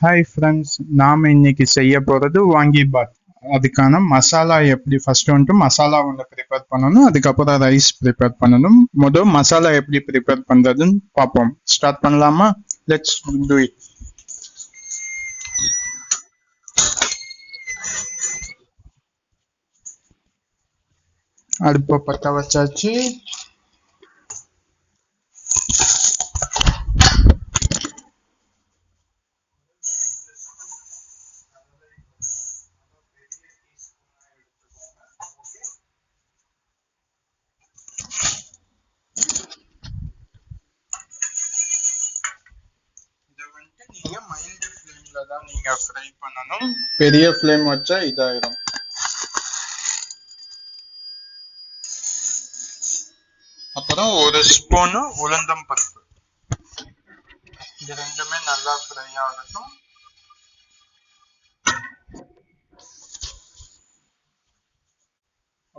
Hi friends, நாம இன்னைக்கு செய்ய போறது வாங்கிபாத். அதுக்கான மசாலா எப்படி ஃபர்ஸ்ட் வந்துட்டு மசாலா ஒன்று ப்ரிப்பேர் பண்ணணும், அதுக்கப்புறம் ரைஸ் ப்ரிப்பேர் பண்ணணும். முதல் மசாலா எப்படி ப்ரிப்பேர் பண்றதுன்னு பார்ப்போம். ஸ்டார்ட் பண்ணலாமா? Let's do it. அடுப்பை பற்ற வச்சாச்சு. நீங்க மைல்டு ஃப்ளேம்ல தான் நீங்க ஃப்ரை பண்ணணும். பெரிய ஃப்ளேம் வச்சா இதாயிரும். அப்புறம் ஒரு ஸ்பூனு உளுந்தம் பருப்பு, இது ரெண்டுமே நல்லா ஃப்ரை ஆகட்டும்.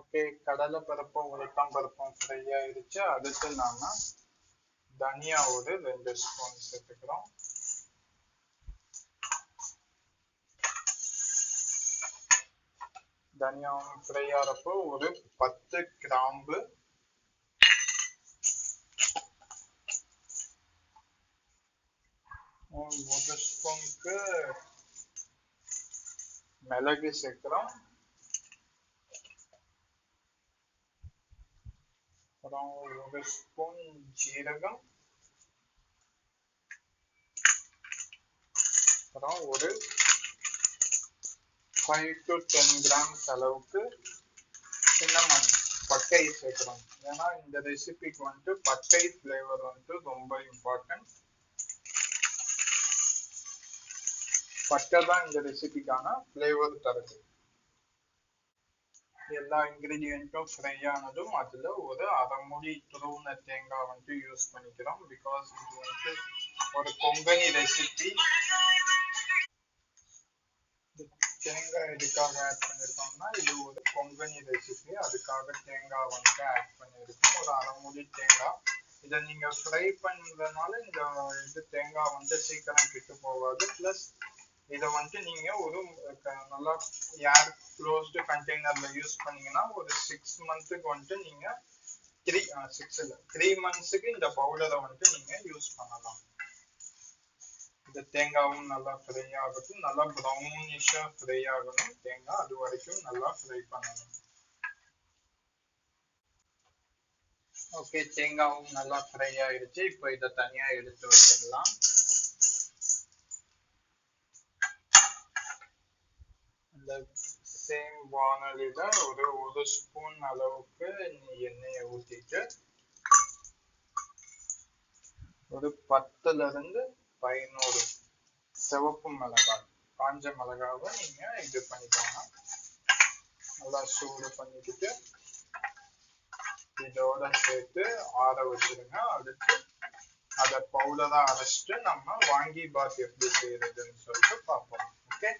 ஓகே, கடலை பருப்பும் உளுத்தம் பருப்பும் ஃப்ரை ஆயிடுச்சு. அடுத்து நாம தனியா ஒரு 2 ஸ்பூன் சேர்த்துக்கிறோம். தனியாவும் ஃப்ரை ஆகிறப்போ ஒரு 10 கிராம்பு, ஒரு ஸ்பூனுக்கு மிளகு சேர்க்கிறோம். அப்புறம் ஒரு ஸ்பூன் ஜீரகம், அப்புறம் ஒரு 5 to 10 கிராம்ஸ் அளவுக்கு சின்னமன் பட்டை சேர்க்கிறோம். ஏன்னா இந்த ரெசிபிக்கு வந்துட்டு பட்டை ஃப்ளேவர் வந்துட்டு ரொம்ப இம்பார்ட்டன்ட். பட்டை தான் இந்த ரெசிபிக்கான ஃப்ளேவர் தருது. எல்லா இன்கிரீடியன்ட்டும் ஃப்ரை ஆனதும் அதுல ஒரு அரை மூடி துருவின தேங்காய் வந்துட்டு யூஸ் பண்ணிக்கிறோம். பிகாஸ் இது வந்துட்டு ஒரு கொங்கணி ரெசிபி. தேங்காய் எதுக்காக ஆட் பண்ணிருக்கோம்னா இது ஒரு கொங்கணி ரெசிபி, அதுக்காக தேங்காய் வந்துட்டு ஆட் பண்ணிருக்கோம். ஒரு அரை மூடி தேங்காய். இதை நீங்க ஃப்ரை பண்றதுனால இந்த இது தேங்காய் வந்துட்டு சீக்கிரம் கெட்டு போகாது. பிளஸ் இதை வந்துட்டு நீங்க ஒரு நல்லா ஏர் க்ளோஸ்டு கண்டெய்னர்ல யூஸ் பண்ணீங்கன்னா ஒரு 6 மந்த்ஸுக்கு வந்துட்டு நீங்க 3 மந்த்ஸுக்கு இந்த பவுடரை வந்துட்டு நீங்க யூஸ் பண்ணலாம். இந்த தேங்காவும் நல்லா ஃப்ரை ஆகட்டும். நல்லா ப்ரௌனிஷா ஃப்ரை ஆகணும் தேங்காய், அது வரைக்கும் நல்லா ஃப்ரை பண்ணணும். ஓகே, தேங்காவும் நல்லா ஃப்ரை ஆயிடுச்சு. இப்போ இதை தனியா எடுத்து வச்சிடலாம். இந்த சேம் வானலில ஒரு ஸ்பூன் அளவுக்கு எண்ணெயை ஊத்திட்டு ஒரு 10ல இருந்து 11 சிவப்பு மிளகாய், காஞ்ச மிளகாவை நீங்க இது பண்ணிக்கோங்க. நல்லா சூடு பண்ணிக்கிட்டு இதோட சேர்த்து ஆற வச்சிருங்க. அடுத்து அதை பவுடரா அரைச்சிட்டு நம்ம வாங்கி பாத் எப்படி செய்யறதுன்னு சொல்லிட்டு பார்ப்போம். ஓகே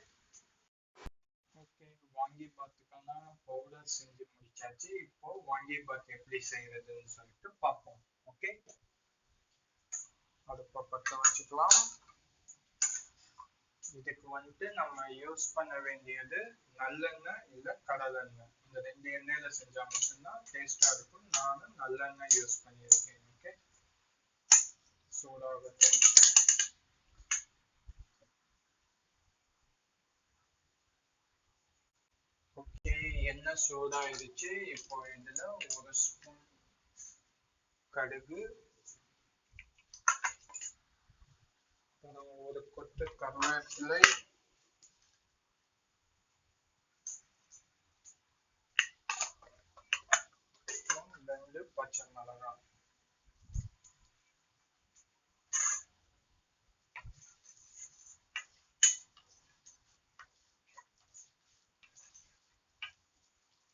ஓகே, வாங்கி பாத்துக்கான பவுடர் செஞ்சு முடிச்சாச்சு. இப்போ வாங்கி பாத் எப்படி செய்யறதுன்னு சொல்லிட்டு பார்ப்போம். ஓகே, அடுப்பை பற்ற வச்சுக்கலாம். இதுக்கு வந்துட்டு நம்ம யூஸ் பண்ண வேண்டியது நல்லெண்ணெய் இல்ல கடலெண்ணெய். இந்த 2 எண்ணெயில செஞ்சா மட்டும்தான் டேஸ்டா இருக்கும். நானும் நல்லெண்ணெய் யூஸ் பண்ணியிருக்கேன். ஓகே, சூடாகட்டும். ஓகே, எண்ணெய் சூடாயிடுச்சு. இப்போ இதுல ஒரு ஸ்பூன் கடுகு, ஒரு கொத்து கருவேப்பிலை, ரெண்டு பச்சை மிளகாய்.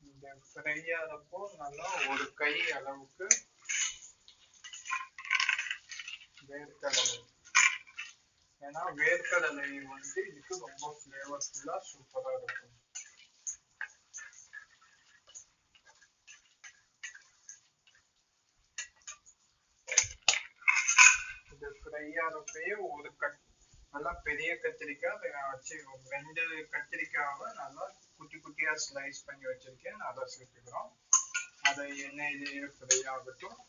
இந்த ஃப்ரை ஆகிறப்போ நல்லா ஒரு கை அளவுக்கு வேர்க்கடலை. ஏன்னா வேர்க்கடலை வந்து இதுக்கு ரொம்ப ஃப்ளேவர்ஃபுல்லா சூப்பரா இருக்கும். இது ஃப்ரை ஆகிறப்பயே ஒரு நல்லா பெரிய கத்திரிக்காய் வச்சு 2 கத்திரிக்காவை நல்லா குட்டி குட்டியா ஸ்லைஸ் பண்ணி வச்சிருக்கேன். அதை சேர்த்துக்கிறோம். அதை எண்ணெயிலேயே ஃப்ரை ஆகட்டும்.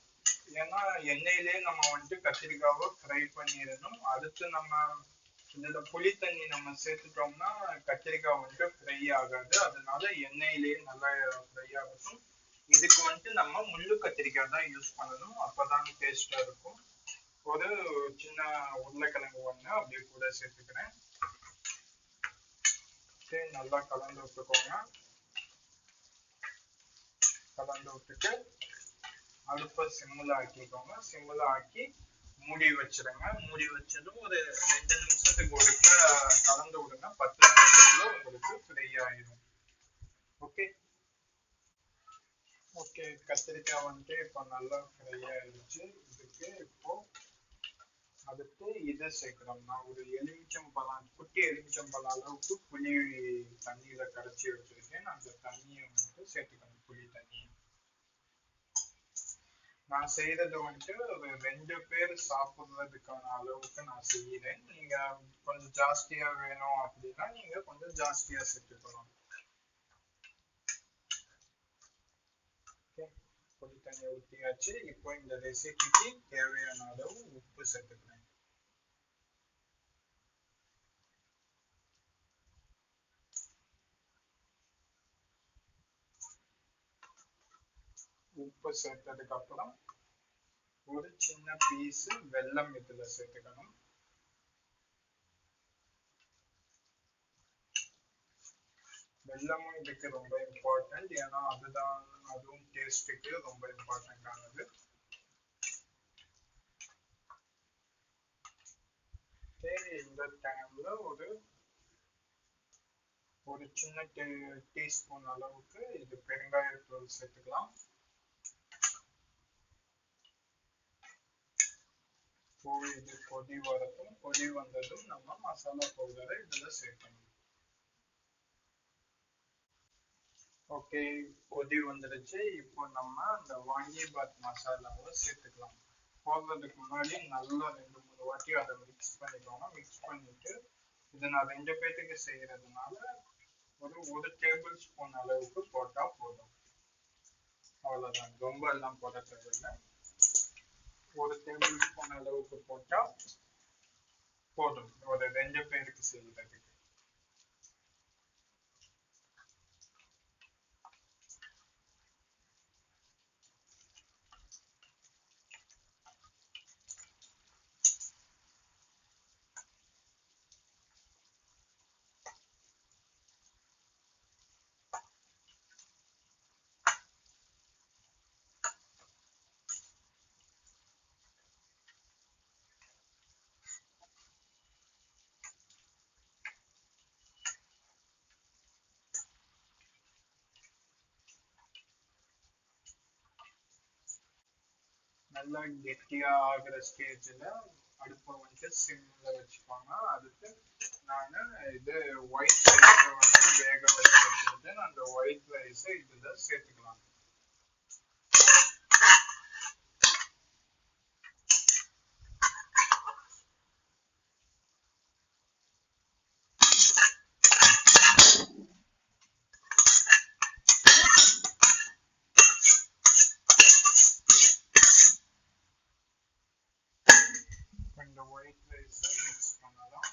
ஏன்னா எண்ணெயிலேயே நம்ம வந்துட்டு கத்திரிக்காவை ஃப்ரை பண்ணிடணும். அடுத்து நம்ம இதுல புளி தண்ணி நம்ம சேர்த்துட்டோம்னா கத்திரிக்காய் வந்துட்டு ஃப்ரை ஆகாது. அதனால எண்ணெயிலேயே நல்லா ஃப்ரை ஆகட்டும். இதுக்கு வந்துட்டு நம்ம முள்ளு கத்திரிக்காய் தான் யூஸ் பண்ணணும். அப்பதான் டேஸ்டா இருக்கும். ஒரு சின்ன உருளைக்கிழங்கு ஒண்ணு அப்படியே கூட சேர்த்துக்கிறேன். சரி, நல்லா கலந்து விட்டுக்கோங்க. கலந்து விட்டுட்டு அடுப்பை சிம்மில் ஆக்கிக்கோங்க. சிம்மில் ஆக்கி மூடி வச்சிருங்க. மூடி வச்சதும் ஒரு 2 நிமிஷத்துக்கு ஒருக்க கலந்து விடுங்க. 10 நிமிஷத்துல உங்களுக்கு ஃப்ரை ஆயிடும். ஓகே ஓகே, கத்திரிக்காய் வந்துட்டு இப்போ நல்லா ஃப்ரை ஆயிடுச்சு. இதுக்கு இப்போ அடுத்து இதை சேர்க்கிறோம். நான் ஒரு எலுமிச்சம்பழம், குட்டி எலுமிச்சம்பழம் அளவுக்கு புளி தண்ணியில கரைச்சி வச்சிருக்கேன். அந்த தண்ணியை வந்துட்டு சேர்த்துக்கணும், புளி தண்ணி. நான் செய்யறது வந்துட்டு ஒரு 2 பேர் சாப்பிடுறதுக்கான அளவுக்கு நான் செய்யறேன். நீங்க கொஞ்சம் ஜாஸ்தியா வேணும் அப்படின்னா நீங்க கொஞ்சம் ஜாஸ்தியா சேர்த்துக்கணும். புளி தண்ணி ஊற்றியாச்சு. இப்போ இந்த ரெசிபிக்கு தேவையான அளவு உப்பு சேர்த்துக்கிறேன். உப்பு சேர்த்ததுக்கு அப்புறம் ஒரு சின்ன பீஸ் வெல்லம் இதுல சேர்த்துக்கணும். வெல்லமும் இதுக்கு ரொம்ப இம்பார்ட்டன்ட். ஏன்னா அதுவும் டேஸ்டுக்கு ரொம்ப இம்பார்ட்டன்ட் ஆனது. சரி, இந்த டைம்ல ஒரு சின்ன டீஸ்பூன் அளவுக்கு இது பெருங்காயத்தூள் சேர்த்துக்கலாம். இது கொதி வரட்டும். கொதி வந்ததும் நம்ம மசாலா பவுடரை இதுல சேர்க்கணும். ஓகே, கொதி வந்துடுச்சு. இப்போ நம்ம அந்த வாங்கிபாத் மசாலாவை சேர்த்துக்கலாம். போடுறதுக்கு முன்னாடி நல்லா 2-3 வாட்டி அதை மிக்ஸ் பண்ணிக்கோங்க. மிக்ஸ் பண்ணிட்டு இதை நான் 2 பேத்துக்கு செய்யறதுனால ஒரு டேபிள் ஸ்பூன் அளவுக்கு போட்டா போதும். அவ்வளவுதான், ரொம்ப எல்லாம் போட தேவையில்லை. ஒரு டேபிள் ஸ்பூன் அளவுக்கு போட்டா போதும் ஒரு 2 பேருக்கு செய்யறதுக்கு. நல்லா கெட்டியா ஆகிற ஸ்டேஜ்ல அடுப்பை வந்து சிம்ல வச்சுக்கோங்க. அதுக்கு நான் இது ஒயிட் ரைஸை வந்து வேக வச்சு வச்சிருக்கேன். அந்த ஒயிட் ரைஸை இதுல சேர்த்துக்கலாம். இந்த ஒயிட் ரைஸை மிக்ஸ் பண்ணலாம்.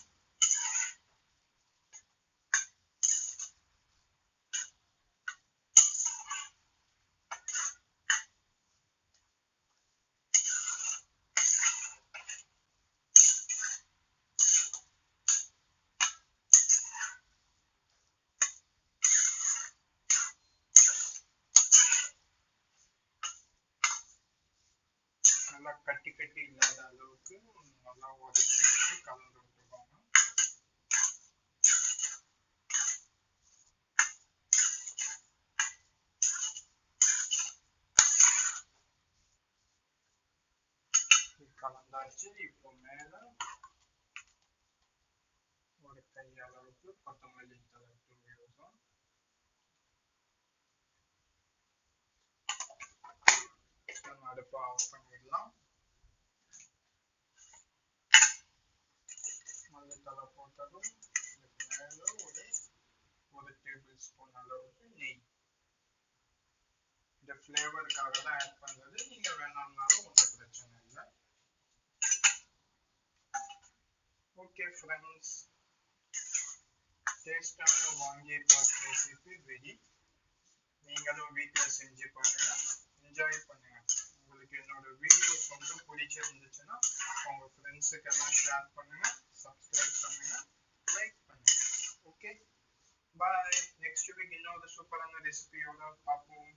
நல்லா கட்டி கட்டி இல்லாத அளவுக்கு நல்லா உடச்சி வச்சு கலந்து விட்டுக்கோங்க. கலந்தாச்சு. இப்போ மேல ஒரு கை அளவுக்கு கொத்தமல்லி தழை தூவி விடுறோம். அடுப்பை ஆஃப் பண்ணிடலாம். பண்ணதும் இதுக்கு மேல ஒரு டேபிள் ஸ்பூன் அளவுக்கு நெய். இந்த ஃப்ளேவருக்காக தான் ஆட் பண்றது. நீங்க வேணாம்னாலும் ஒன்றும் பிரச்சனை இல்லை. ஓகே ஃப்ரெண்ட்ஸ், டேஸ்டான வாங்கிபாத் ரெசிபி ரெடி. நீங்களும் வீட்டில் செஞ்சு பாருங்க, என்ஜாய் பண்ணுங்க. உங்களுக்கு என்னோட வீடியோஸ் வந்து பிடிச்சிருந்துச்சுன்னா உங்க ஃப்ரெண்ட்ஸுக்கெல்லாம் ஷேர் பண்ணுங்க, சப்ஸ்கிரைப் பண்ணுங்க, லைக் பண்ணுங்க. ஓகே, பாய். நெக்ஸ்ட் வீக் இன்னொரு சூப்பரான ரெசிபியோட பார்ப்போம்.